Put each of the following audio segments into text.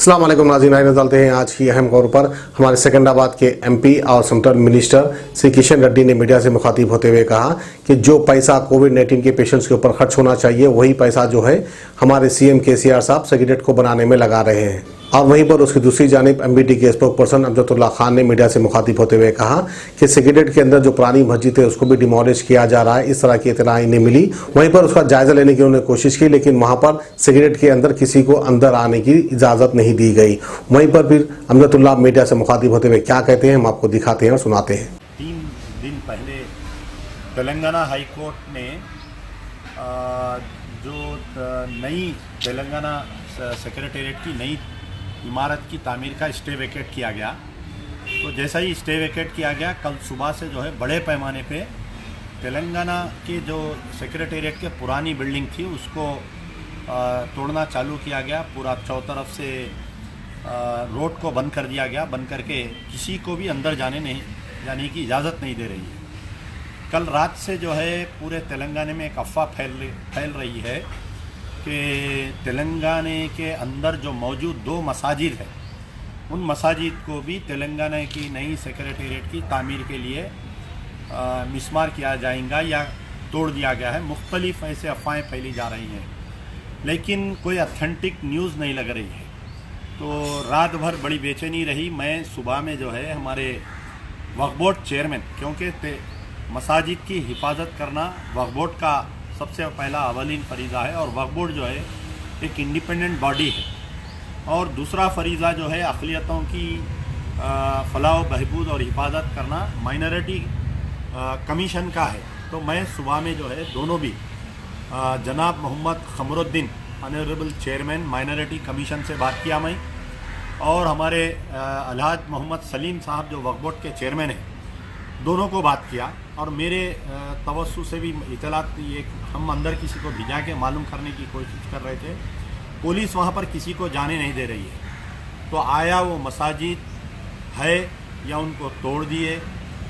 अस्सलाम वालेकुम नाज़रीन, नजर डालते हैं आज की अहम खबर पर। हमारे सिकंदराबाद के एमपी और सेंट्रल मिनिस्टर श्री किशन रेड्डी ने मीडिया से मुखातिब होते हुए कहा कि जो पैसा कोविड-19 के पेशेंट्स के ऊपर खर्च होना चाहिए वही पैसा जो है हमारे सीएम केसीआर साहब सेक्रेटेरिएट को बनाने में लगा रहे हैं। और वहीं पर उसकी दूसरी जानिब एमबीटी के स्पोक पर्सन अमजदुल्ला खान ने मीडिया से मुखातिब होते हुए कहा कि सेक्रेटेरिएट के अंदर जो पुरानी मस्जिद है उसको भी डिमोलिश किया जा रहा है। इस तरह की इत्तला इन्हें मिली, वहीं पर उसका जायजा लेने की उन्होंने कोशिश की, लेकिन वहां पर सेक्रेटेरिएट के अंदर किसी को अंदर आने की इजाजत नहीं दी गई। वहीं पर फिर अमजदुल्ला मीडिया से मुखातिब होते हुए क्या कहते हैं हम आपको दिखाते हैं और सुनाते हैं। 3 दिन पहले तेलंगाना हाई कोर्ट ने जो नई तेलंगाना सेक्रेटेरिएट की नई इमारत की तामीर का स्टे वेकेट किया गया। तो जैसा ही स्टे वेकेट किया गया, कल सुबह से जो है बड़े पैमाने पे तेलंगाना की जो सेक्रेटेरिएट के पुरानी बिल्डिंग थी उसको तोड़ना चालू किया गया। पूरा चौतरफ से रोड को बंद कर दिया गया, बंद करके किसी को भी अंदर जाने की इजाज़त नहीं दे रही है। कल रात से जो है पूरे तेलंगाना में एक अफवाह फैल रही है कि तेलंगाना के अंदर जो मौजूद 2 मसाजिद है उन मसाजिद को भी तेलंगाना की नई सेक्रेटेरिएट की तामीर के लिए मिसमार किया जाएगा या तोड़ दिया गया है। मुख्तलिफ ऐसे अफवाहें फैली जा रही हैं, लेकिन कोई ऑथेंटिक न्यूज़ नहीं लग रही है। तो रात भर बड़ी बेचैनी रही। मैं सुबह में जो है हमारे वक्फ बोर्ड चेयरमैन, क्योंकि मसाजिद की हिफाजत करना वक्फ बोर्ड का सबसे पहला अवलीन फरीज़ा है, और वक्फ बोर्ड जो है एक इंडिपेंडेंट बॉडी है, और दूसरा फरीज़ा जो है अक़लियतों की फलाह बहबूद और हिफाजत करना माइनॉरिटी कमीशन का है। तो मैं सुबह में जो है दोनों भी जनाब Mohammad Khamruddin honourable chairman minority commission से बात किया मैं, और हमारे अलहाज मोहम्मद सलीम साहब जो वक्फ बोर्ड के चेयरमैन हैं, दोनों को बात किया। और मेरे तवस्सु से भी इतलात ये हम अंदर किसी को भिजा के मालूम करने की कोशिश कर रहे थे। पुलिस वहाँ पर किसी को जाने नहीं दे रही है। तो आया वो मसाजिद है या उनको तोड़ दिए,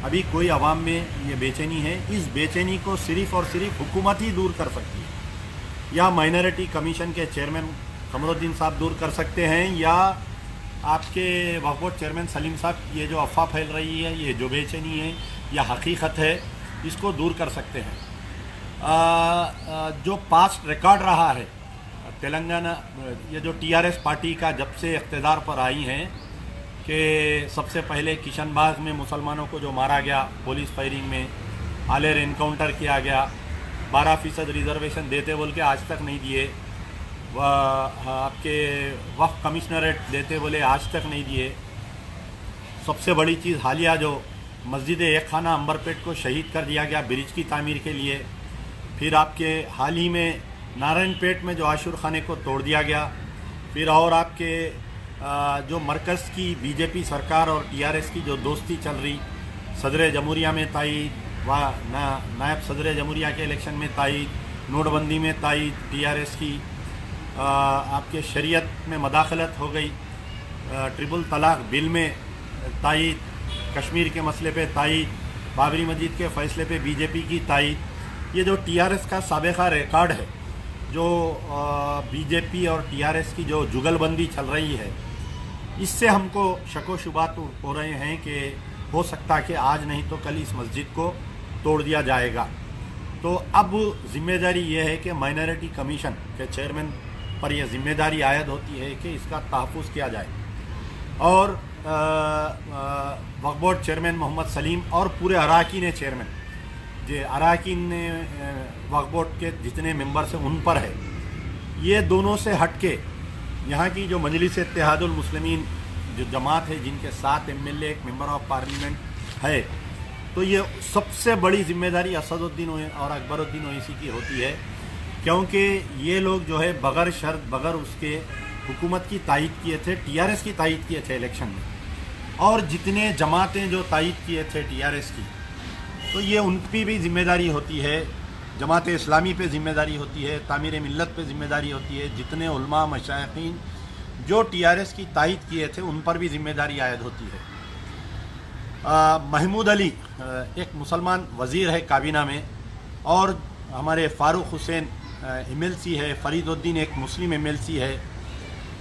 अभी कोई आवाम में ये बेचैनी है। इस बेचैनी को सिर्फ़ और सिर्फ हुकूमत ही दूर कर सकती है, या माइनॉरिटी कमीशन के चेयरमैन खमरुद्दीन साहब दूर कर सकते हैं, या आपके वक्फ बोर्ड चेयरमैन सलीम साहब ये जो अफवाह फैल रही है, ये जो बेचैनी है या हकीकत है, इसको दूर कर सकते हैं। जो पास्ट रिकॉर्ड रहा है तेलंगाना, ये जो टीआरएस पार्टी का जब से इक़्तिदार पर आई हैं, कि सबसे पहले किशन बाग में मुसलमानों को जो मारा गया पुलिस फायरिंग में, आलेर इनकाउंटर किया गया, 12% रिजर्वेशन देते बोल के आज तक नहीं दिए, आपके वक्फ कमिश्नरेट देते बोले आज तक नहीं दिए। सबसे बड़ी चीज़ हालिया जो मस्जिद एक खाना अंबरपेट को शहीद कर दिया गया ब्रिज की तामीर के लिए। फिर आपके हाल ही में नारायणपेट में जो आशुर खाने को तोड़ दिया गया। फिर और आपके जो मरकज़ की बीजेपी सरकार और टीआरएस की जो दोस्ती चल रही, सदर जमहूरिया में तायीद, नायब सदर जमहूरिया के इलेक्शन में तायीद, नोटबंदी में तायीद टीआरएस की, आपके शरीयत में मदाखलत हो गई, ट्रिपल तलाक बिल में तायीद, कश्मीर के मसले पे तायीद, बाबरी मस्जिद के फ़ैसले पे बीजेपी की तायीद। ये जो टीआरएस का साबिक़ा रिकॉर्ड है, जो बीजेपी और टीआरएस की जो जुगलबंदी चल रही है, इससे हमको शक व शुबात हो रहे हैं कि हो सकता है कि आज नहीं तो कल इस मस्जिद को तोड़ दिया जाएगा। तो अब ज़िम्मेदारी ये है कि माइनॉरिटी कमीशन के चेयरमैन पर यह ज़िम्मेदारी आयद होती है कि इसका तहफ़्फ़ुज़ किया जाए, और वक्फ बोर्ड चेयरमैन मोहम्मद सलीम और पूरे अराकीन चेयरमैन जो अराकीन वक्फ बोर्ड के जितने मेंबर्स हैं उन पर है। ये दोनों से हट के यहाँ की जो मजलिस इत्तेहादुल मुस्लिमीन जो जमात है, जिनके 7 एमएलए, एक मेंबर ऑफ पार्लियामेंट है, तो ये सबसे बड़ी जिम्मेदारी असदुद्दीन और अकबरुद्दीन ओवैसी की होती है, क्योंकि ये लोग जो है बग़ैर शर्त बग़ैर उसके हुकूमत की तायीद किए थे, टीआरएस की तायीद किए थे इलेक्शन में, और जितने जमातें जो तायीद किए थे टीआरएस की, तो ये उन पर भी जिम्मेदारी होती है। जमात इस्लामी पे ज़िम्मेदारी होती है, तामीर मिल्लत पे ज़िम्मेदारी होती है, जितने उलमा मशाइखीन जो टीआरएस की तायीद किए थे उन पर भी ज़िम्मेदारी आयद होती है। महमूद अली एक मुसलमान वज़ीर है काबीना में, और हमारे फ़ारूक हुसैन एमएलसी है, फ़रीदुद्दीन एक मुस्लिम एमएलसी है,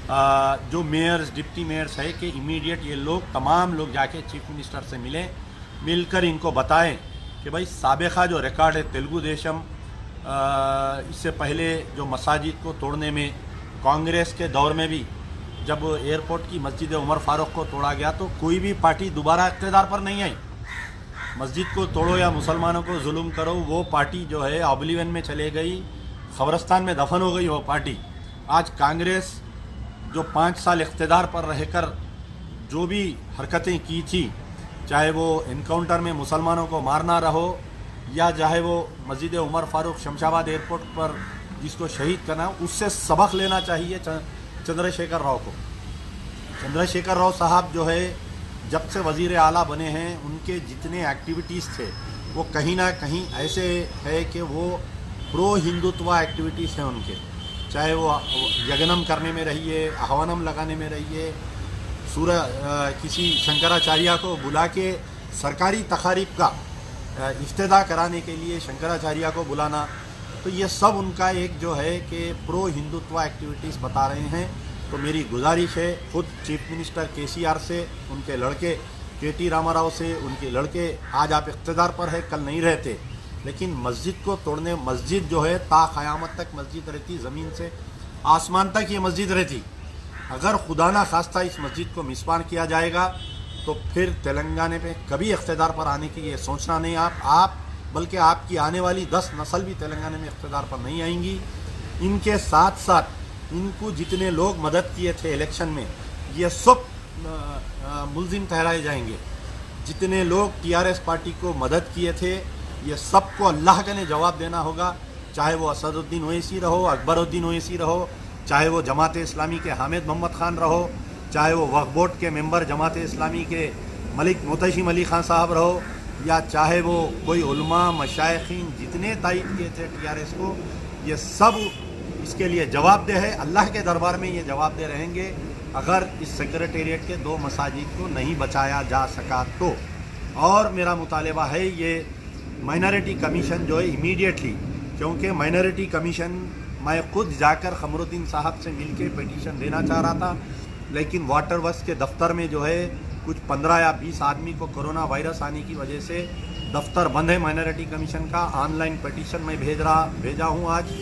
जो मेयर्स डिप्टी मेयर्स है कि इमीडिएट ये लोग तमाम लोग जाके चीफ मिनिस्टर से मिलकर इनको बताएं कि भाई साबिक़ा जो रिकॉर्ड है तेलुगु देशम इससे पहले जो मसाजिद को तोड़ने में कांग्रेस के दौर में भी जब एयरपोर्ट की मस्जिद उमर फारूक को तोड़ा गया तो कोई भी पार्टी दोबारा इक़्तिदार पर नहीं आई। मस्जिद को तोड़ो या मुसलमानों को जुल्म करो, वो पार्टी जो है ऑब्लिवियन में चले गई, ख़बरस्तान में दफन हो गई वो पार्टी। आज कांग्रेस जो 5 साल इक़्तिदार पर रहकर जो भी हरकतें की थी, चाहे वो इनकाउंटर में मुसलमानों को मारना रहो या चाहे वो मस्जिद उमर फारूक शमशाबाद एयरपोर्ट पर जिसको शहीद करना, उससे सबक लेना चाहिए चंद्रशेखर राव को। चंद्रशेखर राव साहब जो है जब से वज़ीर आला बने हैं उनके जितने एक्टिविटीज़ थे वो कहीं ना कहीं ऐसे है कि वो प्रो हिंदुत्व एक्टिविटीज़ हैं उनके, चाहे वो यज्ञनम करने में रहिए, आह्वानम लगाने में रहिए, किसी शंकराचार्य को बुला के सरकारी तकारीब का इफ्तिदा कराने के लिए शंकराचार्य को बुलाना, तो ये सब उनका एक जो है कि प्रो हिंदुत्व एक्टिविटीज़ बता रहे हैं। तो मेरी गुजारिश है खुद चीफ मिनिस्टर केसीआर से, उनके लड़के केटी रामाराव से, उनके लड़के आज आप इक़्तिदार पर है, कल नहीं रहते, लेकिन मस्जिद को तोड़ने, मस्जिद जो है ता क़यामत तक मस्जिद रहती, ज़मीन से आसमान तक ये मस्जिद रहती। अगर खुदा ना खास्ता इस मस्जिद को मिसबान किया जाएगा तो फिर तेलंगाना पे कभी इक़्तिदार पर आने की ये सोचना नहीं आप बल्कि आपकी आने वाली 10 नस्ल भी तेलंगाना में इक़्तिदार पर नहीं आएंगी। इनके साथ साथ इनको जितने लोग मदद किए थे इलेक्शन में ये सब मुल्ज़िम ठहराए जाएंगे। जितने लोग टीआरएस पार्टी को मदद किए थे ये सबको अल्लाह का ने जवाब देना होगा, चाहे वो असदुद्दीन ओवैसी रहो, अकबरुद्दीन ओवैसी रहो, चाहे वो जमात इस्लामी के हामिद मोहम्मद ख़ान रहो, चाहे वो वक्फ बोर्ड के मेंबर जमात इस्लामी के मलिक मोहतशिम अली ख़ान साहब रहो, या चाहे वो कोई उलमा मशाइखीन जितने तायद किए थे टीआरएस को, ये सब इसके लिए जवाबदेह है। अल्लाह के दरबार में ये जवाबदेह रहेंगे अगर इस सेक्रेटेरिएट के 2 मसाजिद को नहीं बचाया जा सका तो। और मेरा मुतालबा है ये माइनॉरिटी कमीशन जो है इमीडिएटली, क्योंकि माइनॉरिटी कमीशन मैं खुद जाकर खमरुद्दीन साहब से मिल के पिटीशन देना चाह रहा था, लेकिन वाटर वर्क्स के दफ्तर में जो है कुछ 15 या 20 आदमी को कोरोना वायरस आने की वजह से दफ्तर बंद है माइनॉरिटी कमीशन का। ऑनलाइन पिटीशन मैं भेजा हूँ आज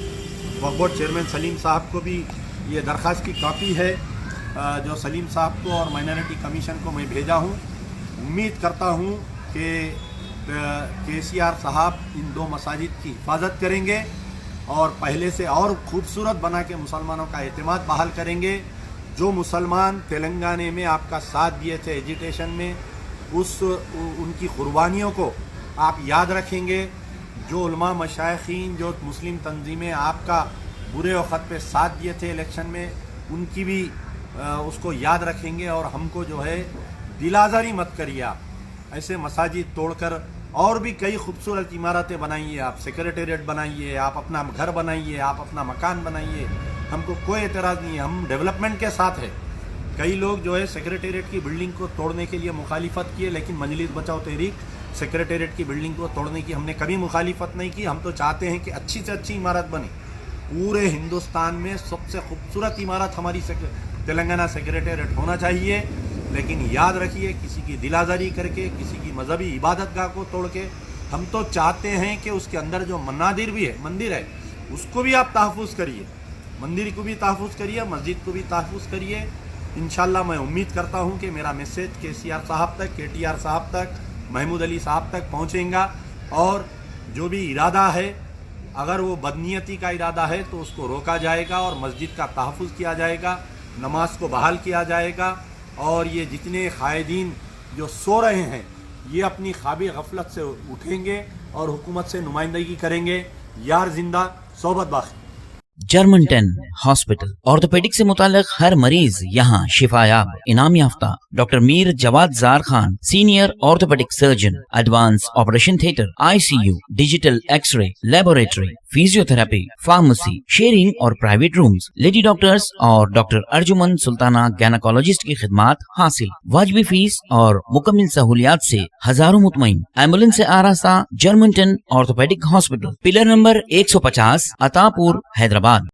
वक्फ बोर्ड चेयरमैन सलीम साहब को भी ये दरख्वास्त की कॉपी है जो सलीम साहब को और माइनॉरिटी कमीशन को मैं भेजा हूँ। उम्मीद करता हूँ कि केसीआर साहब इन 2 मसाजिद की हिफाजत करेंगे और पहले से और खूबसूरत बना के मुसलमानों का एतमाद बहाल करेंगे। जो मुसलमान तेलंगाना में आपका साथ दिए थे एजिटेशन में, उनकी कुर्बानियों को आप याद रखेंगे। जो उलमा मशाइखीन, जो मुस्लिम तंजीमें आपका बुरे वक़्त पे साथ दिए थे इलेक्शन में, उनकी भी उसको याद रखेंगे। और हमको जो है दिलाजारी मत करिए, आप ऐसे मसाजिद तोड़कर और भी कई खूबसूरत इमारतें बनाइए, आप सेक्रेटेरिएट बनाइए, आप अपना घर बनाइए, आप अपना मकान बनाइए, हमको कोई एतराज़ नहीं है, हम डेवलपमेंट के साथ है। कई लोग जो है सेक्रेटेरिएट की बिल्डिंग को तोड़ने के लिए मुखालिफत किए, लेकिन मजलिस बचाओ तहरीक सेक्रेटेरिएट की बिल्डिंग को तोड़ने की हमने कभी मुखालिफत नहीं की। हम तो चाहते हैं कि अच्छी से अच्छी इमारत बने। पूरे हिंदुस्तान में सबसे खूबसूरत इमारत हमारी तेलंगाना सेक्रेटेरिएट होना चाहिए, लेकिन याद रखिए किसी की दिलाजारी करके, किसी की मजहबी इबादत गाह को तोड़ के, हम तो चाहते हैं कि उसके अंदर जो मंदिर है उसको भी आप तहफ़्फ़ुज़ करिए, मंदिर को भी तहफ़्फ़ुज़ करिए, मस्जिद को भी तहफ़्फ़ुज़ करिए। इंशाल्लाह मैं उम्मीद करता हूँ कि मेरा मैसेज केसीआर साहब तक, केटीआर साहब तक, महमूद अली साहब तक पहुँचेगा और जो भी इरादा है, अगर वो बदनीयती का इरादा है तो उसको रोका जाएगा और मस्जिद का तहफ़्फ़ुज़ किया जाएगा, नमाज को बहाल किया जाएगा। और ये जितने कायदीन जो सो रहे हैं ये अपनी ख्वाबी गफलत से उठेंगे और हुकूमत से नुमाइंदगी करेंगे। यार जिंदा सोबत बाकी। जर्मन 10 हॉस्पिटल ऑर्थोपेडिक से मुताल्लिक हर मरीज यहाँ शिफायाब, इनाम याफ्ता doctor Mir Jawad Jar Khan, senior orthopaedic surgeon, advance operation theatre, ICU, digital x-ray, laboratory, physiotherapy, pharmacy, sharing और प्राइवेट रूम्स, लेडी डॉक्टर्स और डॉक्टर अर्जुमन सुल्ताना गैनाकोलॉजिस्ट की खिदमात हासिल। वाजिबी फीस और मुकम्मल सहूलियात से हजारों मुतमईन। एम्बुलेंस से आरास्ता German 10 orthopaedic hospital, pillar number 150, Attapur, Hyderabad.